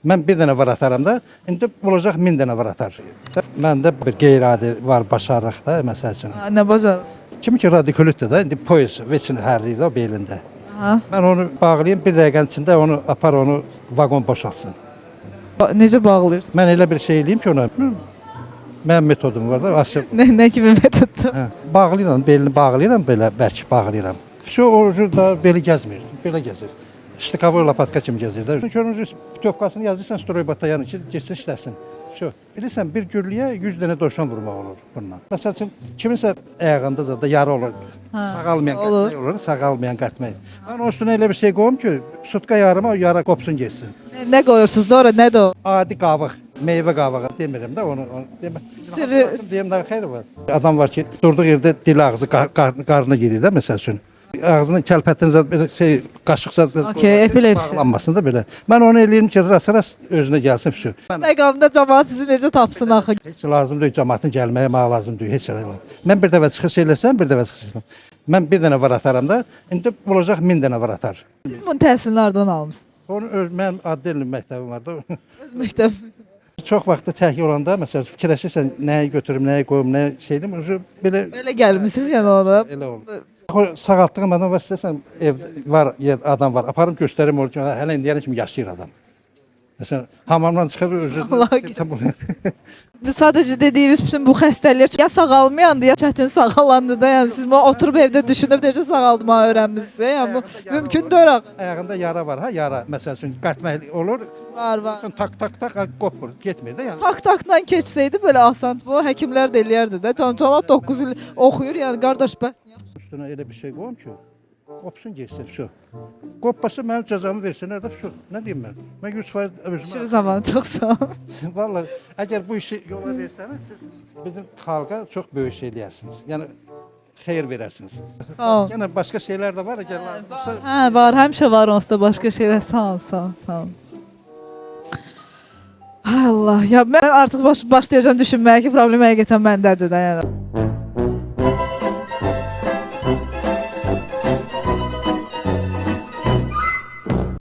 Mən bir dənə var ataram da, indi olacaq 1000 dənə var atar. Məndə bir qeyri-adi var başarıq da, məsəl üçün. Nə bacar? Kimi ki radikulitdir da, indi poyuz veçini hərliyir də o belində. Aha. Mən onu bağlayayım, bir dəqiqənin içində onu apar, onu vaqon boşaltsın. Necə bağlayırsın? Mən elə bir şey eləyim ki ona, mənim metodum var da, açıb. Nə kimi metoddur? Hə, bağlayıram, belini bağlayıram, belə bərk bağlayıram. Şu orucu da belə gəzmir, belə gəzir. İstiqavır lapatka kimi gəzir də. Çünki putovkasını yazırsan stroybata yəni ki, geçsin işləsin. Şu, bilirsən bir gürlüyə 100 dənə dovşan vurmaq olur bundan. Məsəl üçün kiminsə ayağında da yara olur. Sağalmayan qərtmək olur, sağalmayan qərtmək. Mən onun üstünə elə bir şey qoyum ki, sutka yarıma o yara qopsun geçsin. Nə qoyursunuz da ora, nədir o? Adi qavıq, meyvə qavığı demirəm də onu demə. Sirri Deyim daha xeyri var. Adam var ki, durduğu yerdə dil ağzı qarnına gedir də məsəl üçün. Ağzının kəlpətinizə belə şey qaşıqsa epilepsi. Bağlanmasın da belə. Mən onu eləyim ki, rast özünə gəlsin şu. məqamda cəmaət sizi necə tapsın axı? Heç lazım deyil cəmaətin gəlməyə mənə lazım deyil heç şey. Mən bir dəfə çıxış eləsəm, bir dəfə çıxış eləsəm. Mən bir dənə var ataram da, indi olacaq 1000 dənə var atar. Siz bunu təhsilini hardan almısınız? Onu mənim adli elm məktəbim var da. Öz məktəbiniz. Çox vaxtda təhqi olanda məsələn fikirləşirsən nəyi götürüm, nəyi qoyum, nə şeydim, belə gəlmisiniz yəni ona. elə olur. Sağaltdığım adam var, istəsən evdə var, adam var. Aparım göstərim olur ki, hələ indiyənə kimi yaşayır adam. Məsələn, hamamdan çıxıb özü Bu sadəcə dediyiniz bütün bu xəstəliklər ya sağalmayandı, ya çətin sağalandı da. Yəni siz bunu oturub evdə düşünüb necə sağalmağı öyrənmisiniz. Yəni bu mümkün deyil. Ayağında yara var, ha, yara. Məsəl üçün qərtmək olur. Var. Sonra tak qopur, getmir də yəni. Tak-takla keçsəydi belə asan. Bu həkimlər də eləyərdi də. Cəmaət 9 il oxuyur. Yəni qardaş bəs niyə? Üstünə elə bir şey qoyum ki, qopsun geçsin şu. Qopmasa mənim cəzamı versinlər də şu. Nə deyim mən? Mən 100% özümə. Şirin zamanı çox sağ ol. Vallahi əgər bu işi yola versəniz, siz bizim xalqa çox böyük şey eləyərsiniz. Yəni xeyir verərsiniz. Sağ ol. Yəni başqa şeylər də var, əgər lazımsa. Hə, var. Həmişə var onsuz da başqa şeylər. Sağ ol. Ay Allah. Ya mən artıq başlayacağam düşünməyə ki, problem həqiqətən məndədir də yəni.